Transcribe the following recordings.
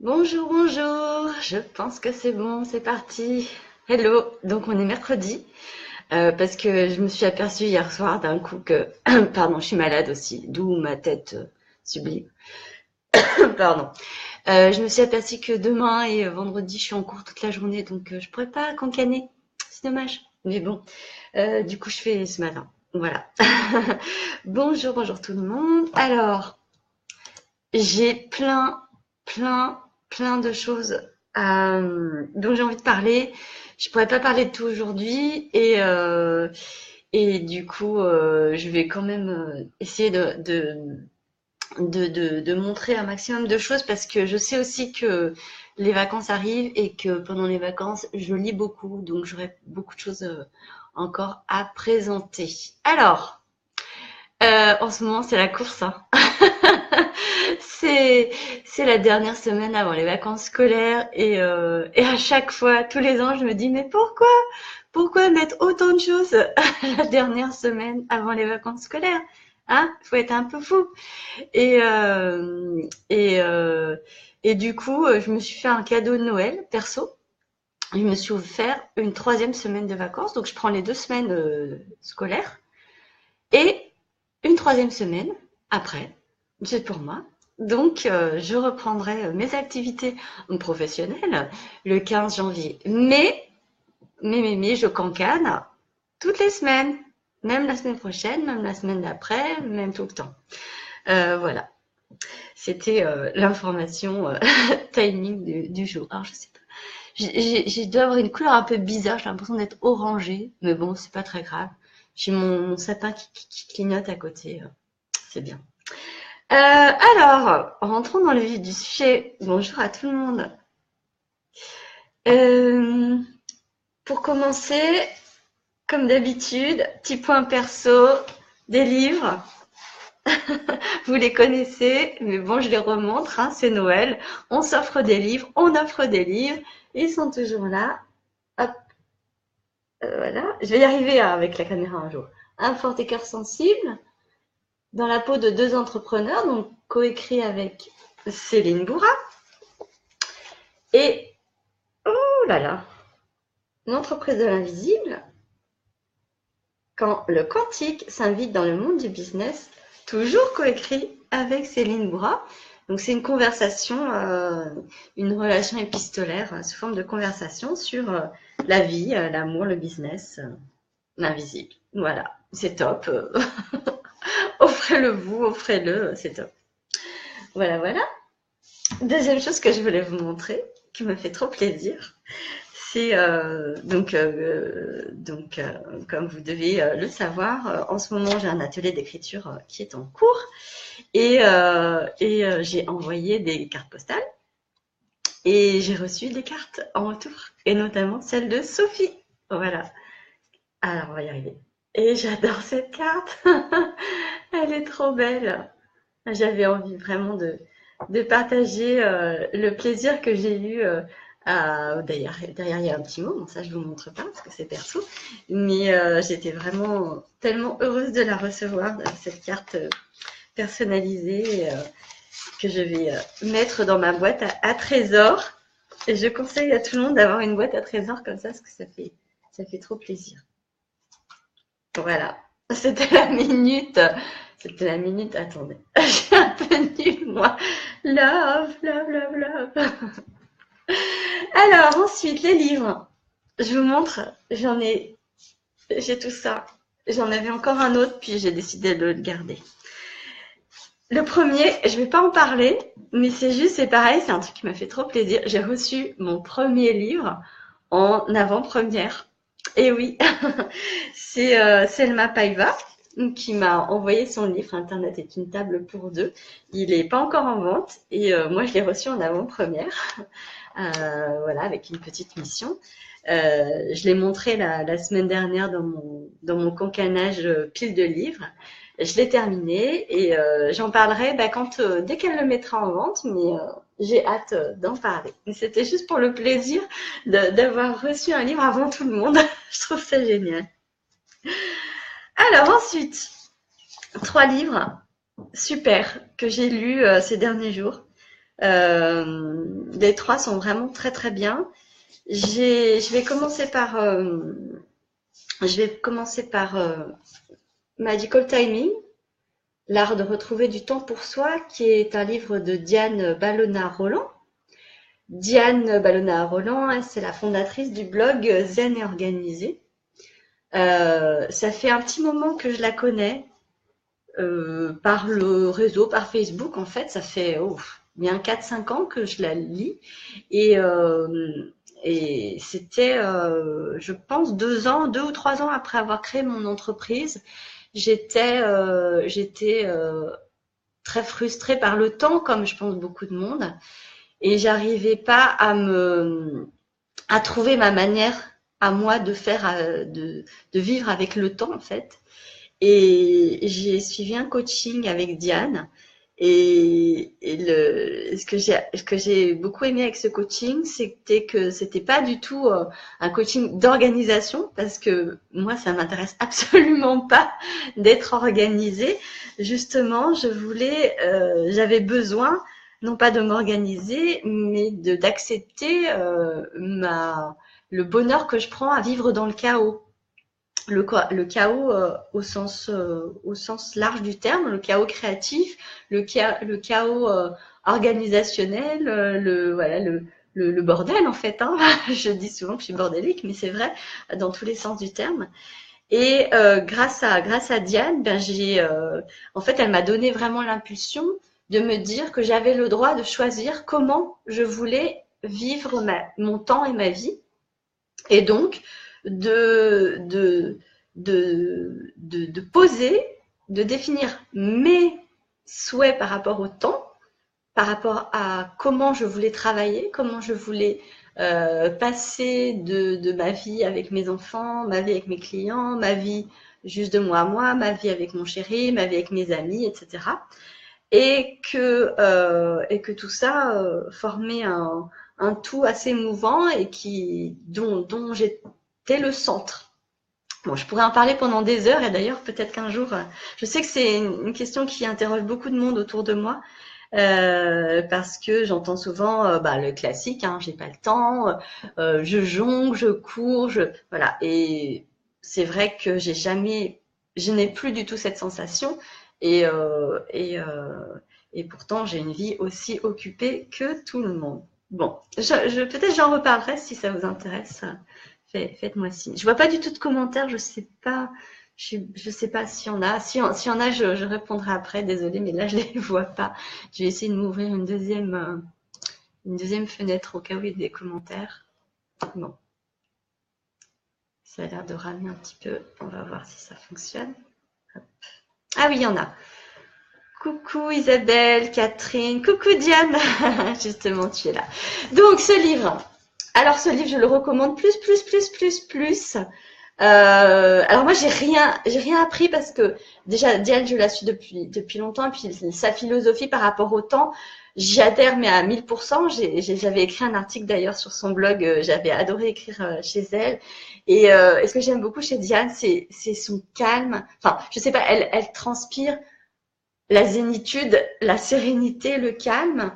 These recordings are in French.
Bonjour, bonjour, je pense que c'est bon, c'est parti. Hello, donc on est mercredi, parce que je me suis aperçue hier soir d'un coup que, pardon, je suis malade aussi, d'où ma tête sublime, pardon. Je me suis aperçue que demain et vendredi, je suis en cours toute la journée, donc je pourrais pas cancaner, c'est dommage. Mais bon, du coup, je fais ce matin, voilà. Bonjour, bonjour tout le monde. Alors, j'ai plein, plein de choses dont j'ai envie de parler. Je pourrais pas parler de tout aujourd'hui et du coup, je vais quand même essayer de montrer un maximum de choses parce que je sais aussi que les vacances arrivent et que pendant les vacances, je lis beaucoup, donc j'aurai beaucoup de choses encore à présenter. Alors, en ce moment, c'est la course, hein. C'est c'est la dernière semaine avant les vacances scolaires et à chaque fois, tous les ans, je me dis mais pourquoi mettre autant de choses la dernière semaine avant les vacances scolaires? Hein? Faut être un peu fou. Et euh, et euh, et du coup, je me suis fait un cadeau de Noël perso. Je me suis offert une troisième semaine de vacances, donc je prends les 2 semaines scolaires et une troisième semaine après, c'est pour moi. Donc, je reprendrai mes activités professionnelles le 15 janvier. Mais, je cancane toutes les semaines, même la semaine prochaine, même la semaine d'après, même tout le temps. Voilà, c'était l'information timing du jour. Alors, je sais pas. J'ai dû avoir une couleur un peu bizarre, j'ai l'impression d'être orangée, mais bon, c'est pas très grave. J'ai mon sapin qui clignote à côté, c'est bien. Alors, rentrons dans le vif du sujet. Bonjour à tout le monde. Euh, pour commencer, comme d'habitude, petit point perso, des livres. Vous les connaissez, mais bon, je les remontre, hein, c'est Noël. On s'offre des livres, on offre des livres. Ils sont toujours là. Hop, voilà. Je vais y arriver hein, avec la caméra un jour. Un fort et cœur sensible, dans la peau de deux entrepreneurs, donc coécrit avec Céline Bourra. Et, oh là là, l'entreprise de l'invisible, quand le quantique s'invite dans le monde du business, toujours coécrit avec Céline Bourra. Donc c'est une conversation, une relation épistolaire sous forme de conversation sur la vie, l'amour, le business, l'invisible. Voilà, c'est top. Offrez-le vous, offrez-le, c'est top. Voilà, voilà. Deuxième chose que je voulais vous montrer, qui me fait trop plaisir, c'est comme vous devez le savoir, en ce moment j'ai un atelier d'écriture qui est en cours et j'ai envoyé des cartes postales et j'ai reçu des cartes en retour et notamment celle de Sophie. Voilà. Alors on va y arriver. Et j'adore cette carte. Elle est trop belle. J'avais envie vraiment de partager le plaisir que j'ai eu. Derrière, il y a un petit mot, bon, ça je vous montre pas parce que c'est perso, mais j'étais vraiment tellement heureuse de la recevoir, cette carte personnalisée que je vais mettre dans ma boîte à trésors. Et je conseille à tout le monde d'avoir une boîte à trésors comme ça parce que ça fait trop plaisir. Voilà, c'était la minute. C'était la minute. Attendez, je suis un peu nulle, moi. Love, love, love, love. Alors, ensuite, les livres. Je vous montre, j'ai tout ça. J'en avais encore un autre, puis j'ai décidé de le garder. Le premier, je vais pas en parler, mais c'est pareil, c'est un truc qui m'a fait trop plaisir. J'ai reçu mon premier livre en avant-première. Et oui, c'est Selma Paiva qui m'a envoyé son livre Internet est une table pour deux. Il n'est pas encore en vente et moi je l'ai reçu en avant-première, voilà, avec une petite mission. Je l'ai montré la semaine dernière dans mon cancanage pile de livres. Je l'ai terminé et j'en parlerai dès qu'elle le mettra en vente, mais j'ai hâte d'en parler. C'était juste pour le plaisir d'avoir reçu un livre avant tout le monde. Je trouve ça génial. Alors ensuite, 3 livres super que j'ai lus ces derniers jours. Les trois sont vraiment très très bien. Je vais commencer par Magical Timing, l'art de retrouver du temps pour soi, qui est un livre de Diane Ballona-Roland. Diane Ballona-Roland, c'est la fondatrice du blog Zen et Organisé. Ça fait un petit moment que je la connais par le réseau, par Facebook. En fait, ça fait bien 4-5 ans que je la lis. Et c'était, je pense, 2 ou 3 ans après avoir créé mon entreprise. J'étais très frustrée par le temps, comme je pense beaucoup de monde. Et j'arrivais pas à trouver ma manière à moi de faire, de vivre avec le temps, en fait. Et j'ai suivi un coaching avec Diane. Ce que j'ai beaucoup aimé avec ce coaching, c'était que c'était pas du tout un coaching d'organisation, parce que moi, ça m'intéresse absolument pas d'être organisée. Justement, j'avais besoin, non pas de m'organiser, mais d'accepter le bonheur que je prends à vivre dans le chaos. Le chaos au sens large du terme, le chaos créatif, le chaos organisationnel, le bordel en fait. Hein. Je dis souvent que je suis bordélique, mais c'est vrai dans tous les sens du terme. Et grâce à Diane, en fait, elle m'a donné vraiment l'impulsion de me dire que j'avais le droit de choisir comment je voulais vivre mon temps et ma vie. Et donc, de poser, de définir mes souhaits par rapport au temps, par rapport à comment je voulais travailler, comment je voulais passer de ma vie avec mes enfants, ma vie avec mes clients, ma vie juste de moi à moi, ma vie avec mon chéri, ma vie avec mes amis, etc. Et que tout ça formait un tout assez mouvant et dont j'étais le centre. Bon, je pourrais en parler pendant des heures et d'ailleurs peut-être qu'un jour, je sais que c'est une question qui interroge beaucoup de monde autour de moi parce que j'entends souvent le classique, hein, j'ai pas le temps, je jongle, je cours, voilà. Et c'est vrai que je n'ai plus du tout cette sensation et pourtant j'ai une vie aussi occupée que tout le monde. Bon, peut-être j'en reparlerai si ça vous intéresse. Faites-moi signe. Je vois pas du tout de commentaires, je sais pas. Je sais pas s'il y en a. S'il y en a, je répondrai après. Désolée, mais là je les vois pas. Je vais essayer de m'ouvrir une deuxième fenêtre au cas où il y a des commentaires. Bon, ça a l'air de ramer un petit peu. On va voir si ça fonctionne. Hop. Ah oui, il y en a. Coucou Isabelle, Catherine, coucou Diane. Justement, tu es là. Donc ce livre. Alors ce livre, je le recommande plus. Alors moi j'ai rien appris parce que déjà Diane je la suis depuis longtemps et puis sa philosophie par rapport au temps, j'y adhère mais à 1000%. J'avais écrit un article d'ailleurs sur son blog, j'avais adoré écrire chez elle et ce que j'aime beaucoup chez Diane c'est son calme. Enfin je sais pas, elle transpire la zénitude, la sérénité, le calme.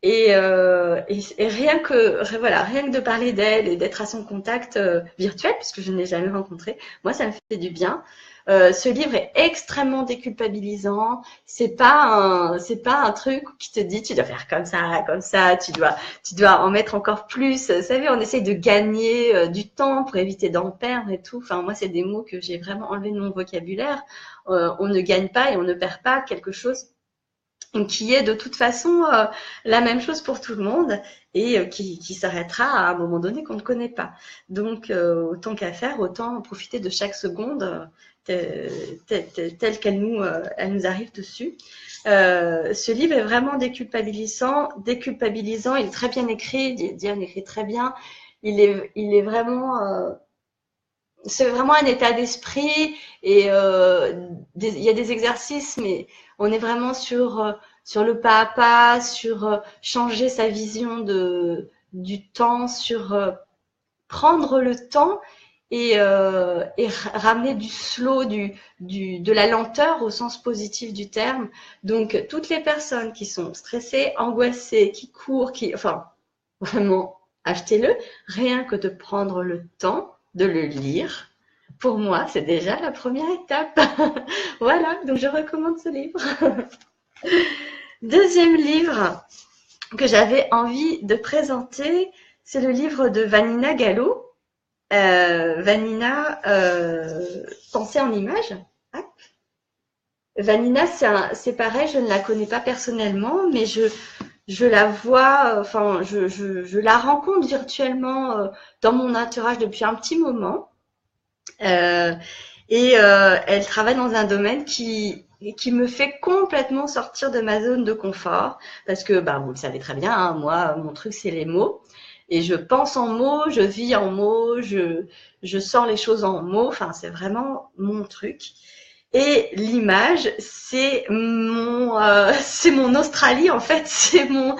Et rien que de parler d'elle et d'être à son contact virtuel, puisque je ne l'ai jamais rencontrée, moi ça me fait du bien. Ce livre est extrêmement déculpabilisant. C'est pas un truc qui te dit tu dois faire comme ça, tu dois en mettre encore plus. Vous savez, on essaye de gagner du temps pour éviter d'en perdre et tout. Enfin moi c'est des mots que j'ai vraiment enlevés de mon vocabulaire. On ne gagne pas et on ne perd pas quelque chose qui est de toute façon la même chose pour tout le monde et qui s'arrêtera à un moment donné qu'on ne connaît pas. Donc, autant qu'à faire, autant profiter de chaque seconde telle qu'elle nous arrive dessus. Ce livre est vraiment déculpabilisant, il est très bien écrit, Diane écrit très bien, il est vraiment... c'est vraiment un état d'esprit et il y a des exercices, mais on est vraiment sur le pas à pas, sur changer sa vision du temps, sur prendre le temps et ramener du slow, de la lenteur au sens positif du terme. Donc, toutes les personnes qui sont stressées, angoissées, qui courent, enfin, vraiment, achetez-le. Rien que de prendre le temps de le lire, pour moi, c'est déjà la première étape. Voilà, donc je recommande ce livre. Deuxième livre que j'avais envie de présenter, c'est le livre de Vanina Gallo. Vanina, Pensée en images. Ah. Vanina, c'est pareil, je ne la connais pas personnellement, mais je la vois, enfin, je la rencontre virtuellement dans mon entourage depuis un petit moment. Elle travaille dans un domaine qui me fait complètement sortir de ma zone de confort. Parce que, bah, vous le savez très bien, hein, moi, mon truc, c'est les mots. Et je pense en mots, je vis en mots, je sors les choses en mots. Enfin, c'est vraiment mon truc. Et l'image, c'est mon Australie en fait, c'est mon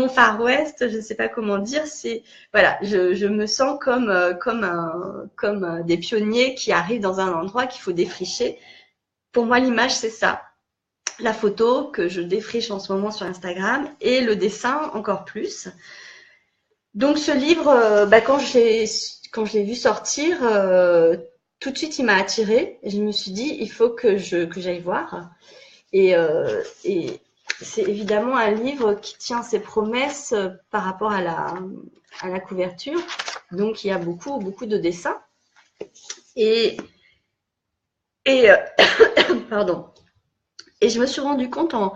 Far West, je ne sais pas comment dire. C'est voilà, je me sens comme des pionniers qui arrivent dans un endroit qu'il faut défricher. Pour moi, l'image, c'est ça. La photo que je défriche en ce moment sur Instagram et le dessin encore plus. Donc ce livre, quand je l'ai vu sortir, tout de suite il m'a attirée. Et je me suis dit il faut que j'aille voir. Et c'est évidemment un livre qui tient ses promesses par rapport à la couverture. Donc il y a beaucoup de dessins. Et pardon. Et je me suis rendu compte en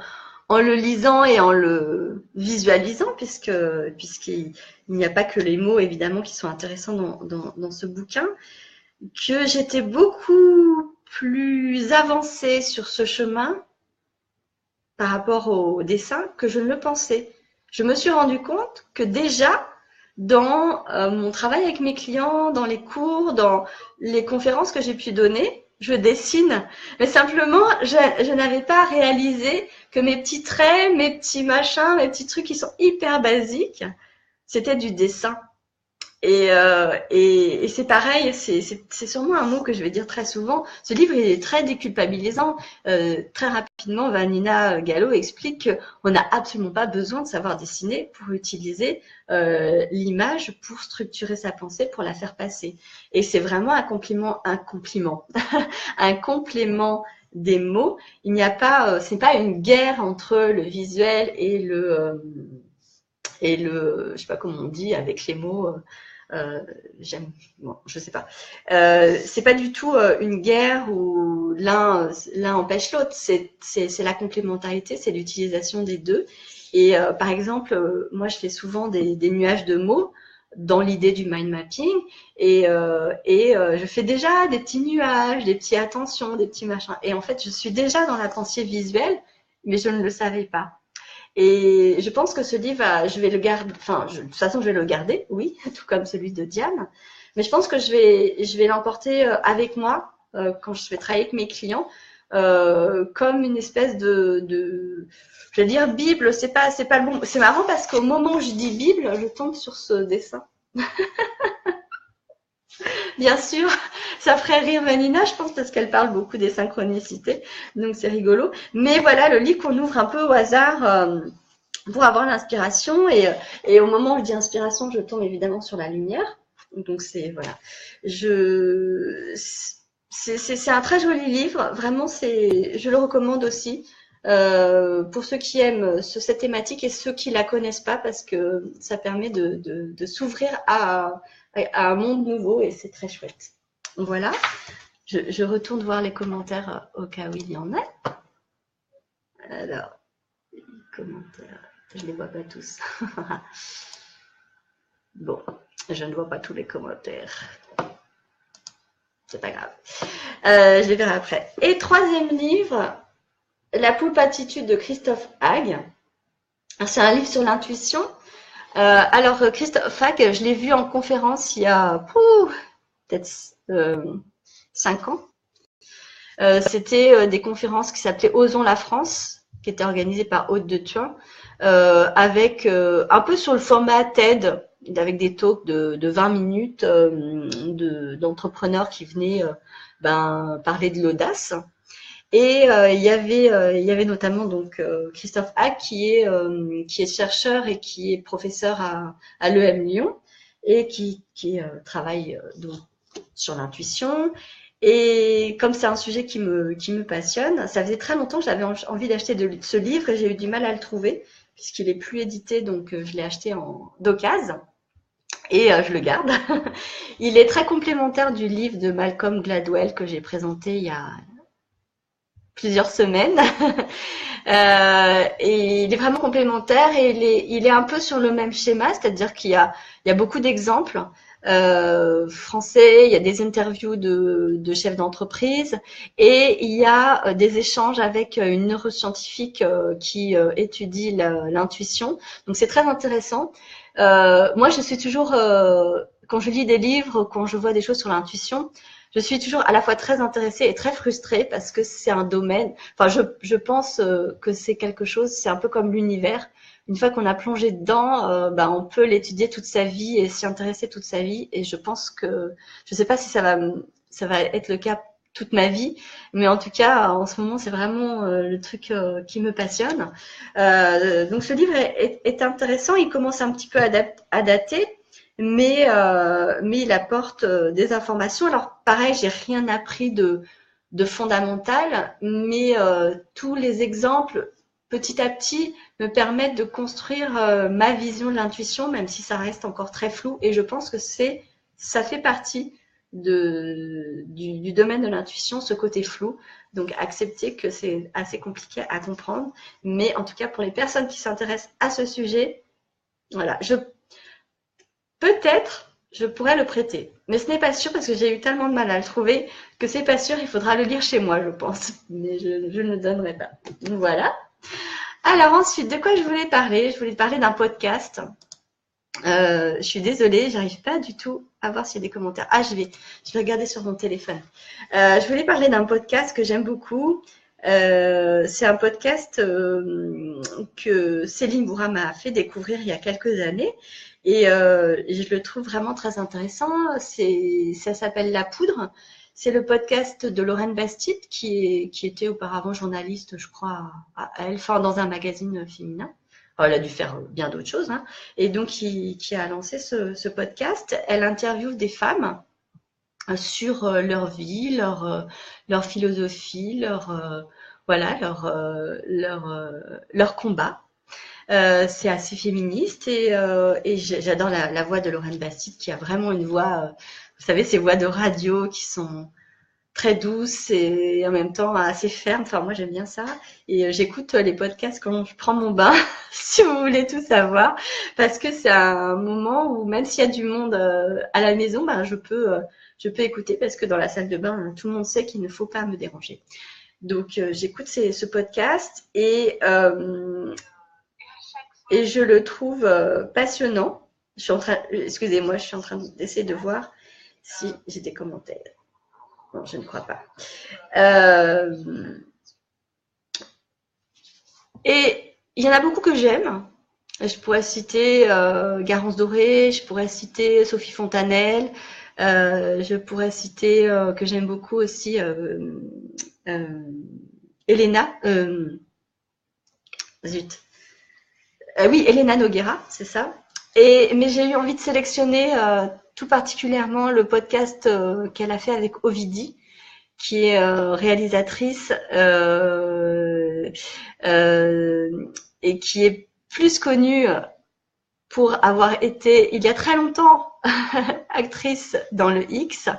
le lisant et en le visualisant, puisqu'il n'y a pas que les mots, évidemment, qui sont intéressants dans ce bouquin, que j'étais beaucoup plus avancée sur ce chemin par rapport au dessin que je ne le pensais. Je me suis rendu compte que déjà, dans mon travail avec mes clients, dans les cours, dans les conférences que j'ai pu donner, je dessine, mais simplement, je n'avais pas réalisé que mes petits traits, mes petits machins, mes petits trucs qui sont hyper basiques, c'était du dessin. Et c'est pareil, c'est sûrement un mot que je vais dire très souvent. Ce livre est très déculpabilisant. Très rapidement, Vanina Gallo explique qu'on n'a absolument pas besoin de savoir dessiner pour utiliser l'image pour structurer sa pensée, pour la faire passer. Et c'est vraiment un compliment, un complément des mots. Il n'y a pas, c'est pas une guerre entre le visuel et je sais pas comment on dit avec les mots. Bon, je sais pas. C'est pas du tout une guerre où l'un empêche l'autre. C'est la complémentarité, c'est l'utilisation des deux. Et par exemple, moi, je fais souvent des nuages de mots dans l'idée du mind mapping, et je fais déjà des petits nuages, des petits attentions, des petits machins. Et en fait, je suis déjà dans la pensée visuelle, mais je ne le savais pas. Et je pense que ce livre, je vais le garder, de toute façon, je vais le garder, oui, tout comme celui de Diane. Mais je pense que je vais l'emporter avec moi quand je vais travailler avec mes clients, comme une espèce je vais dire Bible, c'est pas le bon. C'est marrant parce qu'au moment où je dis Bible, je tombe sur ce dessin. Bien sûr, ça ferait rire Vanina, je pense, parce qu'elle parle beaucoup des synchronicités, donc c'est rigolo. Mais voilà, le livre qu'on ouvre un peu au hasard pour avoir l'inspiration, et au moment où je dis inspiration, je tombe évidemment sur la lumière. Donc c'est voilà, c'est un très joli livre, vraiment, je le recommande aussi pour ceux qui aiment cette thématique et ceux qui la connaissent pas, parce que ça permet de s'ouvrir à un monde nouveau, et c'est très chouette. Voilà, je retourne voir les commentaires au cas où il y en a. Alors, les commentaires, je ne les vois pas tous. Bon, je ne vois pas tous les commentaires. C'est pas grave. Je les verrai après. Et troisième livre, La poulpe attitude de Christophe Hague. C'est un livre sur l'intuition. Alors, Christophe Hague, je l'ai vu en conférence il y a peut-être 5 ans. C'était des conférences qui s'appelaient Osons la France, qui étaient organisées par Aude de Thuin, avec un peu sur le format TED. avec des talks de 20 minutes d'entrepreneurs qui venaient parler de l'audace. Et il y avait notamment donc Christophe Hack qui est chercheur et qui est professeur à l'EM Lyon et qui travaille donc sur l'intuition. Et comme c'est un sujet qui me passionne, ça faisait très longtemps que j'avais envie d'acheter ce livre et j'ai eu du mal à le trouver puisqu'il est plus édité, donc je l'ai acheté d'occasion et je le garde. Il est très complémentaire du livre de Malcolm Gladwell que j'ai présenté il y a plusieurs semaines. Et il est vraiment complémentaire et il est un peu sur le même schéma, c'est-à-dire qu'il y a beaucoup d'exemples français, il y a des interviews de chefs d'entreprise et il y a des échanges avec une neuroscientifique qui étudie l'intuition. Donc c'est très intéressant. Moi, je suis toujours, quand je lis des livres, quand je vois des choses sur l'intuition, je suis toujours à la fois très intéressée et très frustrée parce que c'est un domaine. Enfin, je pense que c'est quelque chose. C'est un peu comme l'univers. Une fois qu'on a plongé dedans, on peut l'étudier toute sa vie et s'y intéresser toute sa vie. Et je pense que, je sais pas si ça va être le cas toute ma vie, mais en tout cas, en ce moment, c'est vraiment le truc qui me passionne. Donc, ce livre est intéressant. Il commence un petit peu à dater. Mais il apporte des informations. Alors pareil, j'ai rien appris de fondamental, mais tous les exemples petit à petit me permettent de construire ma vision de l'intuition, même si ça reste encore très flou. Et je pense que ça fait partie du domaine de l'intuition, ce côté flou. Donc accepter que c'est assez compliqué à comprendre, mais en tout cas pour les personnes qui s'intéressent à ce sujet, voilà, peut-être, je pourrais le prêter. Mais ce n'est pas sûr parce que j'ai eu tellement de mal à le trouver que c'est pas sûr. Il faudra le lire chez moi, je pense. Mais je ne le donnerai pas. Voilà. Alors ensuite, de quoi je voulais parler? Je voulais parler d'un podcast. Je suis désolée, j'arrive pas du tout à voir s'il y a des commentaires. Ah, je vais regarder sur mon téléphone. Je voulais parler d'un podcast que j'aime beaucoup. C'est un podcast que Céline Boura m'a fait découvrir il y a quelques années et je le trouve vraiment très intéressant. Ça s'appelle La Poudre. C'est le podcast de Lorraine Bastide qui était auparavant journaliste, je crois, à Elle, enfin dans un magazine féminin. Elle a dû faire bien d'autres choses, hein. Et donc qui a lancé ce podcast. Elle interviewe des femmes sur leur vie, leur philosophie, leur combat. C'est assez féministe et j'adore la voix de Lorraine Bastide qui a vraiment une voix, vous savez, ces voix de radio qui sont très douces et en même temps assez fermes. Enfin, moi, j'aime bien ça. Et j'écoute les podcasts quand je prends mon bain, si vous voulez tout savoir, parce que c'est un moment où même s'il y a du monde à la maison, je peux écouter parce que dans la salle de bain, tout le monde sait qu'il ne faut pas me déranger. Donc, j'écoute ce podcast et je le trouve passionnant. Excusez-moi, je suis en train d'essayer de voir si j'ai des commentaires. Non, je ne crois pas. Et il y en a beaucoup que j'aime. Je pourrais citer Garance Doré, je pourrais citer Sophie Fontanelle, je pourrais citer que j'aime beaucoup aussi Elena. Zut. Oui, Elena Noguera, c'est ça. Mais j'ai eu envie de sélectionner tout particulièrement le podcast qu'elle a fait avec Ovidie, qui est réalisatrice et qui est plus connue pour avoir été, il y a très longtemps, actrice dans le X.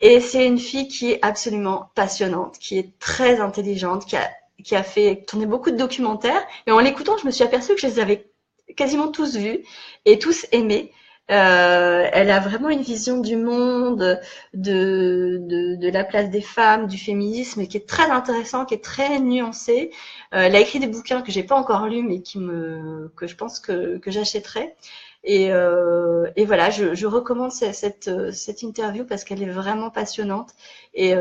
Et c'est une fille qui est absolument passionnante, qui est très intelligente, qui a fait tourner beaucoup de documentaires. Et en l'écoutant, je me suis aperçue que je les avais quasiment tous vus et tous aimés. Elle a vraiment une vision du monde, de la place des femmes, du féminisme, qui est très intéressant, qui est très nuancée. Elle a écrit des bouquins que j'ai pas encore lus, mais que je pense que j'achèterai. Et voilà, je recommande cette interview parce qu'elle est vraiment passionnante et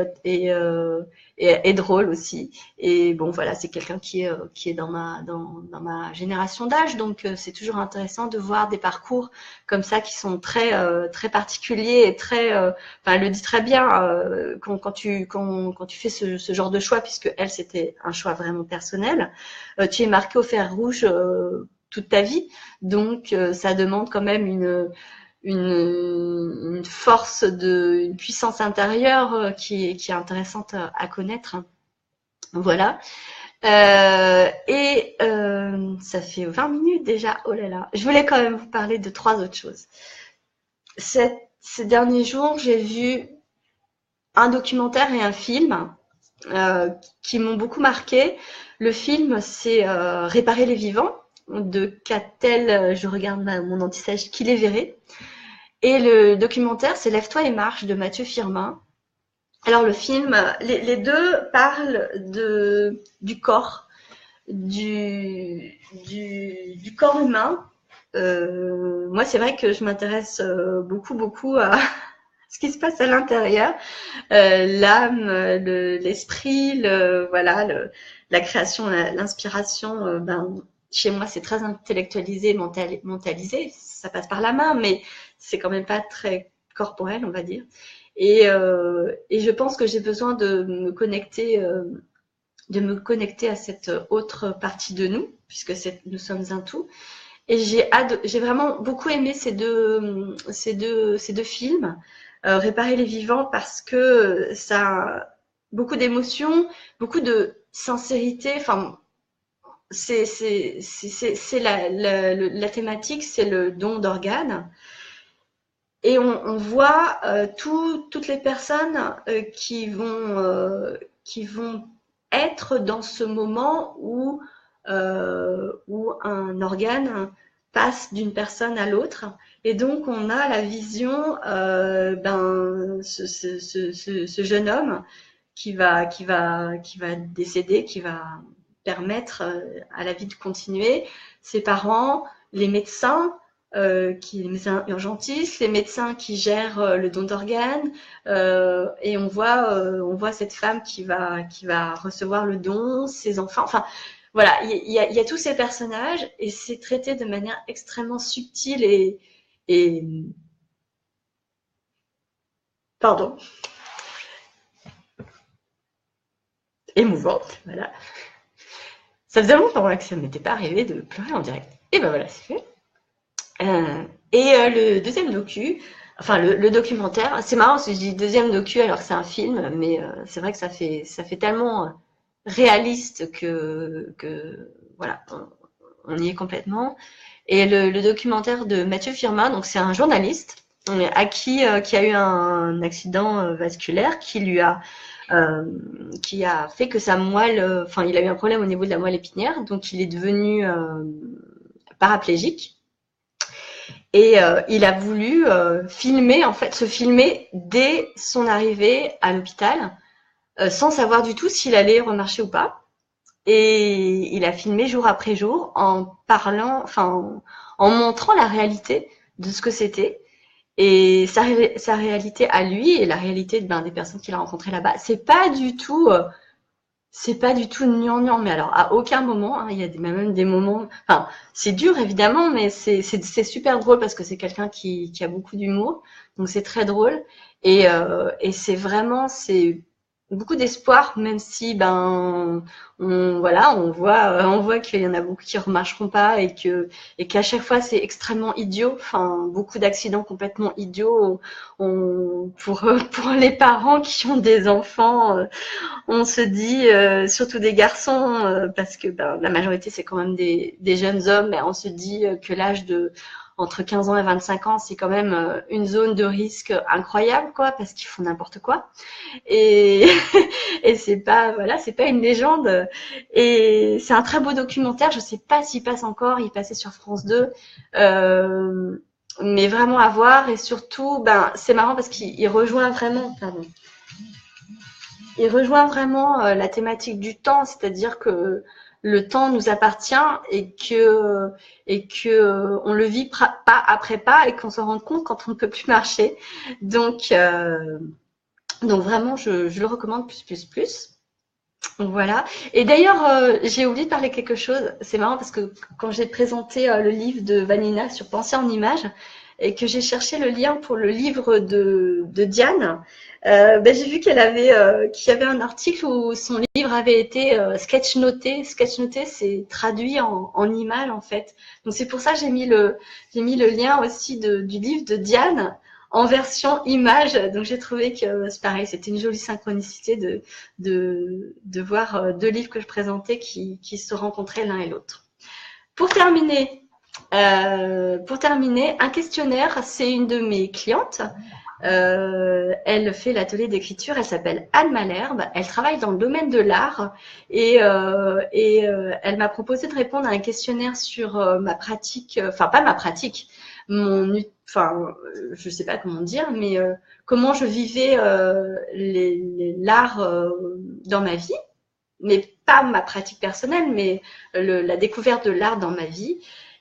et drôle aussi. Et bon, voilà, c'est quelqu'un qui est dans ma génération d'âge, donc c'est toujours intéressant de voir des parcours comme ça qui sont très particuliers et enfin, elle le dit très bien quand tu fais ce genre de choix, puisque elle, c'était un choix vraiment personnel. Tu es marqué au fer rouge toute ta vie, donc ça demande quand même une force une puissance intérieure qui est intéressante à connaître. Voilà. Ça fait 20 minutes déjà. Oh là là. Je voulais quand même vous parler de 3 autres choses. Ces derniers jours, j'ai vu un documentaire et un film qui m'ont beaucoup marqué. Le film, c'est Réparer les vivants de Catel, je regarde mon anti-sèche, qui les verrait. Et le documentaire, c'est Lève-toi et marche de Mathieu Firmin. Alors le film, les deux parlent du corps, du corps humain. Moi, c'est vrai que je m'intéresse beaucoup à ce qui se passe à l'intérieur, l'âme, l'esprit, voilà, la création, l'inspiration. Chez moi, c'est très intellectualisé, mentalisé. Ça passe par la main, mais c'est quand même pas très corporel, on va dire. Et je pense que j'ai besoin de me connecter à cette autre partie de nous, puisque nous sommes un tout. Et j'ai vraiment beaucoup aimé ces deux films, Réparer les vivants, parce que ça a beaucoup d'émotions, beaucoup de sincérité. Enfin, c'est la thématique, c'est le don d'organes. Et on voit toutes les personnes qui vont être dans ce moment où un organe passe d'une personne à l'autre. Et donc, on a la vision ce jeune homme qui va décéder, qui va permettre à la vie de continuer, ses parents, les médecins, les médecins urgentistes, les médecins qui gèrent le don d'organes, et on voit cette femme qui va recevoir le don, ses enfants, enfin voilà, il y a tous ces personnages et c'est traité de manière extrêmement subtile et pardon, émouvante, voilà. Ça faisait longtemps que ça ne m'était pas arrivé de pleurer en direct. Et ben voilà, c'est fait. Le deuxième docu, enfin le documentaire, c'est marrant parce que je dis deuxième docu alors que c'est un film, mais c'est vrai que ça fait tellement réaliste que voilà, on y est complètement. Et le documentaire de Mathieu Firmin, donc c'est un journaliste qui a eu un accident vasculaire qui a fait que sa moelle, enfin il a eu un problème au niveau de la moelle épinière, donc il est devenu paraplégique. Et il a voulu se filmer dès son arrivée à l'hôpital, sans savoir du tout s'il allait remarcher ou pas. Et il a filmé jour après jour en parlant, enfin, en montrant la réalité de ce que c'était. Et sa réalité à lui et la réalité des personnes qu'il a rencontrées là-bas, c'est pas du tout gnangnan, mais alors à aucun moment, hein, il y a même des moments, enfin c'est dur évidemment, mais c'est super drôle parce que c'est quelqu'un qui a beaucoup d'humour, donc c'est très drôle et c'est beaucoup d'espoir, même si on voit qu'il y en a beaucoup qui remarcheront pas et qu'à chaque fois c'est extrêmement idiot, enfin beaucoup d'accidents complètement idiots pour les parents qui ont des enfants. On se dit, surtout des garçons, parce que la majorité c'est quand même des jeunes hommes, mais on se dit que l'âge entre 15 ans et 25 ans, c'est quand même une zone de risque incroyable, quoi, parce qu'ils font n'importe quoi. Et, et c'est pas une légende. Et c'est un très beau documentaire. Je sais pas s'il passe encore. Il passait sur France 2. Mais vraiment à voir. Et surtout, c'est marrant parce qu'il rejoint vraiment, pardon. Il rejoint vraiment la thématique du temps, c'est-à-dire que le temps nous appartient et que on le vit pas après pas et qu'on se rend compte quand on ne peut plus marcher. Donc vraiment, je le recommande plus. Voilà. Et d'ailleurs, j'ai oublié de parler de quelque chose. C'est marrant parce que quand j'ai présenté le livre de Vanina sur Penser en images et que j'ai cherché le lien pour le livre de Diane, ben, j'ai vu qu'il y avait un article où son livre avait été sketchnoté. Sketchnoté, c'est traduit en images en fait. Donc c'est pour ça que j'ai mis le lien aussi du livre de Diane en version image. Donc j'ai trouvé que c'est pareil, c'était une jolie synchronicité de voir deux livres que je présentais qui se rencontraient l'un et l'autre. Pour terminer, un questionnaire, c'est une de mes clientes. Elle fait l'atelier d'écriture, elle s'appelle Anne Malherbe, elle travaille dans le domaine de l'art et elle m'a proposé de répondre à un questionnaire sur ma pratique, enfin pas ma pratique, je sais pas comment dire, mais comment je vivais l'art dans ma vie, mais pas ma pratique personnelle, mais la découverte de l'art dans ma vie.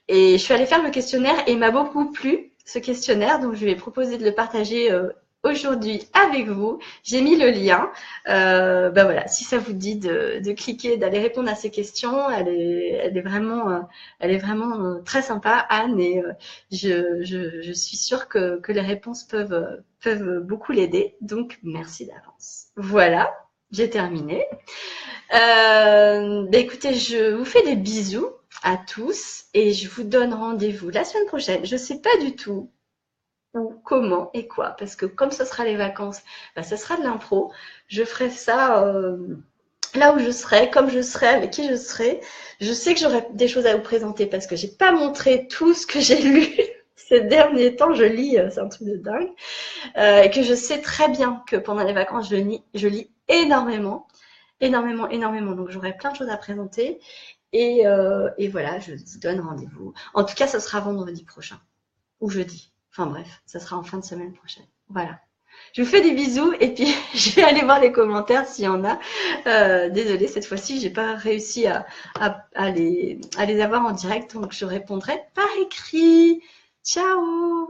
Et je suis allée faire le questionnaire et il m'a beaucoup plu, ce questionnaire, donc je lui ai proposé de le partager aujourd'hui avec vous. J'ai mis le lien. Ben voilà, si ça vous dit de cliquer, d'aller répondre à ces questions, elle est vraiment très sympa, Anne, et je suis sûre que les réponses peuvent beaucoup l'aider. Donc merci d'avance. Voilà, j'ai terminé. Ben écoutez, je vous fais des bisous à tous et je vous donne rendez-vous la semaine prochaine. Je sais pas du tout où, comment et quoi, parce que comme ce sera les vacances, ben, ça sera de l'impro. Je ferai ça là où je serai, comme je serai, avec qui je serai. Je sais que j'aurai des choses à vous présenter parce que j'ai pas montré tout ce que j'ai lu ces derniers temps. Je lis, c'est un truc de dingue, et que je sais très bien que pendant les vacances, je lis énormément. Énormément, énormément. Donc, j'aurai plein de choses à présenter. Et voilà, je vous donne rendez-vous. En tout cas, ça sera vendredi prochain. Ou jeudi. Enfin bref, ça sera en fin de semaine prochaine. Voilà. Je vous fais des bisous et puis je vais aller voir les commentaires s'il y en a. Désolée, cette fois-ci, j'ai pas réussi à les avoir en direct. Donc, je répondrai par écrit. Ciao!